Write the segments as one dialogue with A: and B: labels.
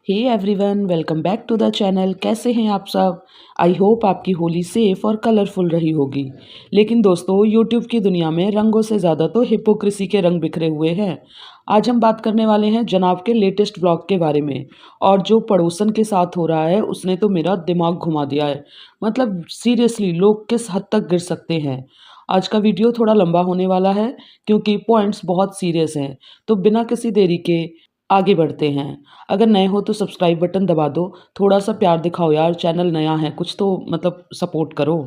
A: Hey everyone, welcome back to the channel. कैसे हैं आप सब? आई होप आपकी होली सेफ और कलरफुल रही होगी। लेकिन दोस्तों, यूट्यूब की दुनिया में रंगों से ज़्यादा तो हिपोक्रेसी के रंग बिखरे हुए हैं। आज हम बात करने वाले हैं जनाब के लेटेस्ट व्लॉग के बारे में। और जो पड़ोसन के साथ हो रहा है उसने तो मेरा दिमाग घुमा दिया है। मतलब सीरियसली, लोग किस हद तक गिर सकते हैं। आज का वीडियो थोड़ा लंबा होने वाला है क्योंकि पॉइंट्स बहुत सीरियस हैं। तो बिना किसी देरी के आगे बढ़ते हैं। अगर नए हो तो सब्सक्राइब बटन दबा दो। थोड़ा सा प्यार दिखाओ यार, चैनल नया है, कुछ तो मतलब सपोर्ट करो।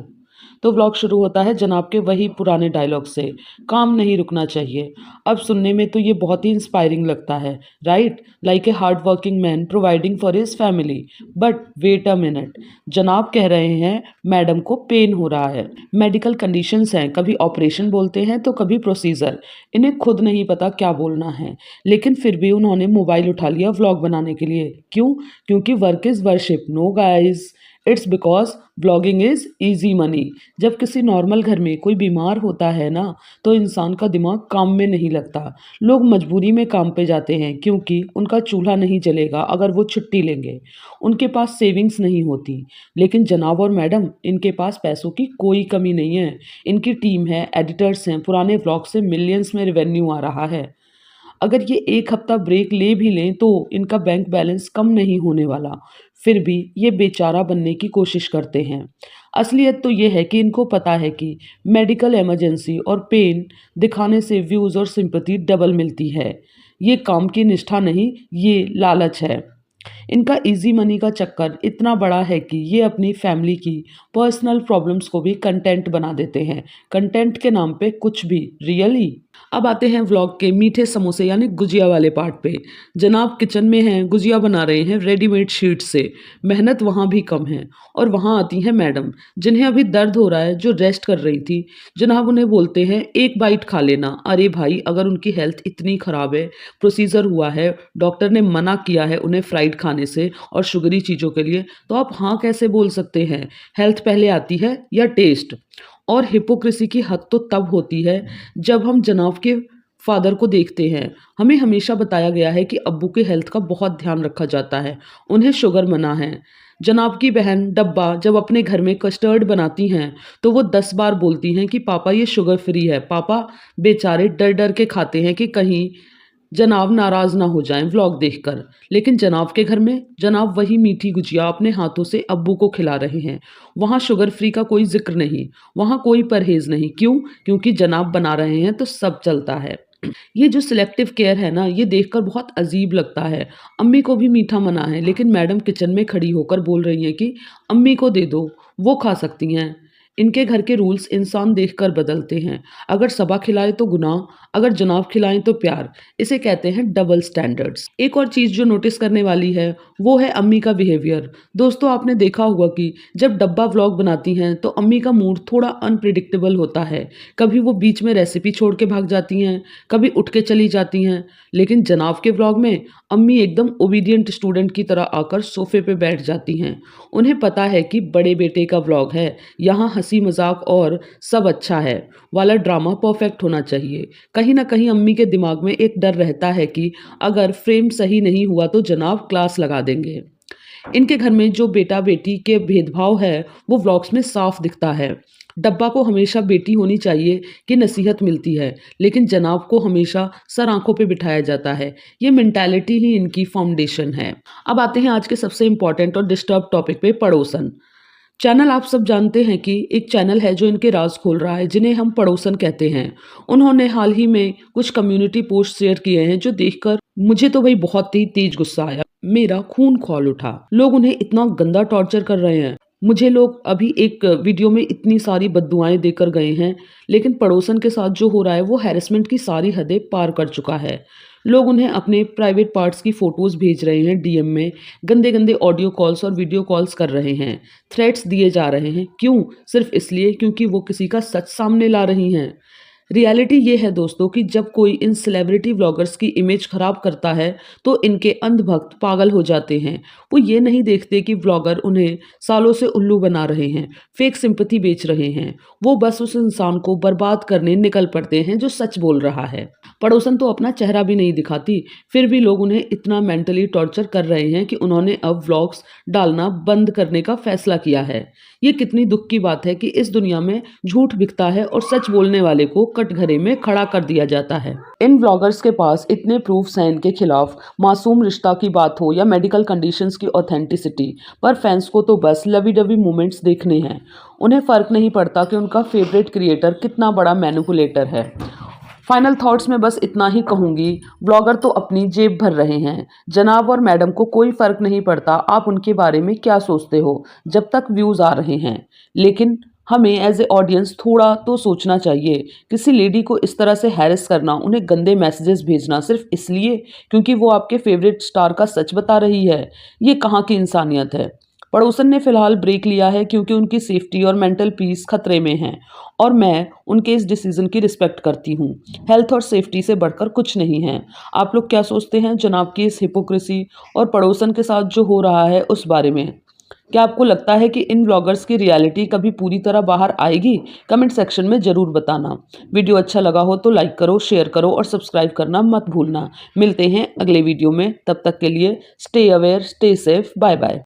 A: तो व्लॉग शुरू होता है जनाब के वही पुराने डायलॉग से, काम नहीं रुकना चाहिए। अब सुनने में तो ये बहुत ही इंस्पायरिंग लगता है, right? Like a hard working man providing for his family. But wait a minute, जनाब कह रहे हैं मैडम को पेन हो रहा है, मेडिकल कंडीशंस हैं, कभी ऑपरेशन बोलते हैं तो कभी प्रोसीजर। इन्हें खुद नहीं पता क्या बोलना है, लेकिन फिर भी उन्होंने मोबाइल उठा लिया व्लॉग बनाने के लिए। क्यों? क्योंकि work is worship. No guys, it's because blogging is easy money. जब किसी नॉर्मल घर में कोई बीमार होता है ना, तो इंसान का दिमाग काम में नहीं लगता। लोग मजबूरी में काम पे जाते हैं क्योंकि उनका चूल्हा नहीं जलेगा अगर वो छुट्टी लेंगे। उनके पास सेविंग्स नहीं होती। लेकिन जनाब और मैडम, इनके पास पैसों की कोई कमी नहीं है। इनकी टीम है, एडिटर्स हैं, पुराने व्लॉग से मिलियंस में रेवेन्यू आ रहा है। अगर ये एक हफ्ता ब्रेक ले भी लें तो इनका बैंक बैलेंस कम नहीं होने वाला। फिर भी ये बेचारा बनने की कोशिश करते हैं। असलियत तो ये है कि इनको पता है कि मेडिकल इमरजेंसी और पेन दिखाने से व्यूज़ और सिंपैथी डबल मिलती है। ये काम की निष्ठा नहीं, ये लालच है। इनका इजी मनी का चक्कर इतना बड़ा है कि ये अपनी फैमिली की पर्सनल प्रॉब्लम्स को भी कंटेंट बना देते हैं। कंटेंट के नाम पे कुछ भी, रियली। अब आते हैं व्लॉग के मीठे समोसे यानी गुजिया वाले पार्ट पे। जनाब किचन में हैं, गुजिया बना रहे हैं रेडीमेड शीट से। मेहनत वहाँ भी कम है। और वहाँ आती हैं मैडम, जिन्हें अभी दर्द हो रहा है, जो रेस्ट कर रही थी। जनाब उन्हें बोलते हैं एक बाइट खा लेना। अरे भाई, अगर उनकी हेल्थ इतनी ख़राब है, प्रोसीजर हुआ है, डॉक्टर ने मना किया है उन्हें फ्राइड खाने से और शुगरी चीज़ों के लिए, तो आप हाँ कैसे बोल सकते हैं? हेल्थ पहले आती है या टेस्ट? और हिपोक्रेसी की हद तो तब होती है जब हम जनाब के फादर को देखते हैं। हमें हमेशा बताया गया है कि अब्बू के हेल्थ का बहुत ध्यान रखा जाता है, उन्हें शुगर मना है। जनाब की बहन डब्बा जब अपने घर में कस्टर्ड बनाती हैं तो वो 10 बार बोलती हैं कि पापा ये शुगर फ्री है। पापा बेचारे डर डर के खाते हैं कि कहीं जनाब नाराज़ ना हो जाएं व्लॉग देखकर। लेकिन जनाब के घर में जनाब वही मीठी गुजिया अपने हाथों से अब्बू को खिला रहे हैं। वहाँ शुगर फ्री का कोई जिक्र नहीं, वहाँ कोई परहेज़ नहीं। क्यों? क्योंकि जनाब बना रहे हैं तो सब चलता है। ये जो सिलेक्टिव केयर है ना, ये देखकर बहुत अजीब लगता है। अम्मी को भी मीठा मना है, लेकिन मैडम किचन में खड़ी होकर बोल रही हैं कि अम्मी को दे दो, वो खा सकती हैं। इनके घर के रूल्स इंसान देखकर बदलते हैं। अगर सबा खिलाए तो गुनाह, अगर जनाब खिलाएं तो प्यार। इसे कहते हैं डबल स्टैंडर्ड्स। एक और चीज़ जो नोटिस करने वाली है वो है अम्मी का बिहेवियर। दोस्तों, आपने देखा होगा कि जब डब्बा व्लॉग बनाती हैं तो अम्मी का मूड थोड़ा अनप्रिडिक्टेबल होता है। कभी वो बीच में रेसिपी छोड़ के भाग जाती हैं, कभी उठ के चली जाती हैं। लेकिन जनाब के व्लॉग में अम्मी एकदम ओबीडियंट स्टूडेंट की तरह आकर सोफे पे बैठ जाती हैं। उन्हें पता है कि बड़े बेटे का व्लॉग है, यहाँ हंसी मजाक और सब अच्छा है वाला ड्रामा परफेक्ट होना चाहिए। कहीं ना कहीं अम्मी के दिमाग में एक डर रहता है कि अगर फ्रेम सही नहीं हुआ तो जनाब क्लास लगा देंगे। इनके घर में जो बेटा बेटी के भेदभाव है वो व्लॉग्स में साफ दिखता है। डब्बा को हमेशा बेटी होनी चाहिए कि नसीहत मिलती है, लेकिन जनाब को हमेशा सर आंखों पे बिठाया जाता है। ये मेंटालिटी ही इनकी फाउंडेशन है। अब आते हैं आज के सबसे इंपॉर्टेंट और डिस्टर्ब टॉपिक पे, पड़ोसन। चैनल आप सब जानते हैं कि एक चैनल है जो इनके राज खोल रहा है, जिन्हें हम पड़ोसन कहते हैं। उन्होंने हाल ही में कुछ कम्युनिटी पोस्ट शेयर किए हैं जो देखकर मुझे तो भाई बहुत ही तेज गुस्सा आया, मेरा खून खौल उठा। लोग उन्हें इतना गंदा टॉर्चर कर रहे हैं। मुझे लोग अभी एक वीडियो में इतनी सारी बद्दुआएं देकर गए हैं, लेकिन पड़ोसन के साथ जो हो रहा है वो हैरेसमेंट की सारी हदें पार कर चुका है। लोग उन्हें अपने प्राइवेट पार्ट्स की फ़ोटोज़ भेज रहे हैं डीएम में, गंदे गंदे ऑडियो कॉल्स और वीडियो कॉल्स कर रहे हैं, थ्रेट्स दिए जा रहे हैं। क्यों? सिर्फ इसलिए क्योंकि वो किसी का सच सामने ला रही हैं। रियलिटी ये है दोस्तों कि जब कोई इन सेलिब्रिटी व्लॉगर्स की इमेज खराब करता है तो इनके अंधभक्त पागल हो जाते हैं। वो ये नहीं देखते कि व्लॉगर उन्हें सालों से उल्लू बना रहे हैं, फेक सिंपैथी बेच रहे हैं। वो बस उस इंसान को बर्बाद करने निकल पड़ते हैं जो सच बोल रहा है। पड़ोसन तो अपना चेहरा भी नहीं दिखाती, फिर भी लोग उन्हें इतना मेंटली टॉर्चर कर रहे हैं कि उन्होंने अब व्लॉग्स डालना बंद करने का फैसला किया है। ये कितनी दुख की बात है कि इस दुनिया में झूठ बिकता है और सच बोलने वाले को कटघरे में खड़ा कर दिया जाता है। इन व्लॉगर्स के पास इतने प्रूफ्स हैं इनके खिलाफ, मासूम रिश्ता की बात हो या मेडिकल कंडीशंस की ऑथेंटिसिटी, पर फैंस को तो बस लवी डवी मोमेंट्स देखने हैं। उन्हें फर्क नहीं पड़ता कि उनका फेवरेट क्रिएटर कितना बड़ा मैनिपुलेटर है। फाइनल थॉट्स में बस इतना ही कहूँगी, ब्लॉगर तो अपनी जेब भर रहे हैं। जनाब और मैडम को कोई फ़र्क नहीं पड़ता आप उनके बारे में क्या सोचते हो, जब तक व्यूज़ आ रहे हैं। लेकिन हमें एज ए ऑडियंस थोड़ा तो सोचना चाहिए। किसी लेडी को इस तरह से हैरेस करना, उन्हें गंदे मैसेजेस भेजना सिर्फ इसलिए क्योंकि वो आपके फेवरेट स्टार का सच बता रही है, ये कहाँ की इंसानियत है। पड़ोसन ने फिलहाल ब्रेक लिया है क्योंकि उनकी सेफ्टी और मेंटल पीस खतरे में है और मैं उनके इस डिसीजन की रिस्पेक्ट करती हूँ। हेल्थ और सेफ्टी से बढ़कर कुछ नहीं है। आप लोग क्या सोचते हैं जनाब की इस हिपोक्रेसी और पड़ोसन के साथ जो हो रहा है उस बारे में? क्या आपको लगता है कि इन व्लॉगर्स की रियलिटी कभी पूरी तरह बाहर आएगी? कमेंट सेक्शन में ज़रूर बताना। वीडियो अच्छा लगा हो तो लाइक करो, शेयर करो और सब्सक्राइब करना मत भूलना। मिलते हैं अगले वीडियो में, तब तक के लिए stay aware, stay safe, bye bye.